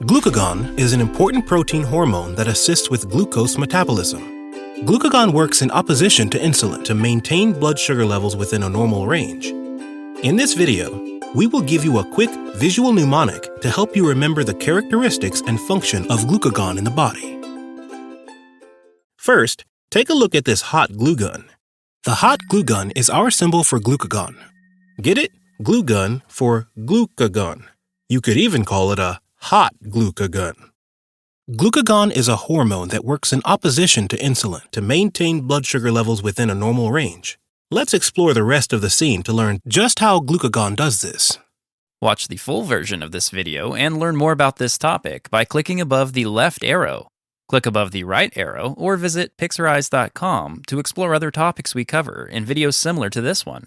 Glucagon is an important protein hormone that assists with glucose metabolism. Glucagon works in opposition to insulin to maintain blood sugar levels within a normal range. In this video, we will give you a quick visual mnemonic to help you remember the characteristics and function of glucagon in the body. First, take a look at this hot glue gun. The hot glue gun is our symbol for glucagon. Get it? Glue gun for glucagon. You could even call it a hot glucagon. Glucagon is a hormone that works in opposition to insulin to maintain blood sugar levels within a normal range. Let's explore the rest of the scene to learn just how glucagon does this. Watch the full version of this video and learn more about this topic by clicking above the left arrow. Click above the right arrow or visit Pixorize.com to explore other topics we cover in videos similar to this one.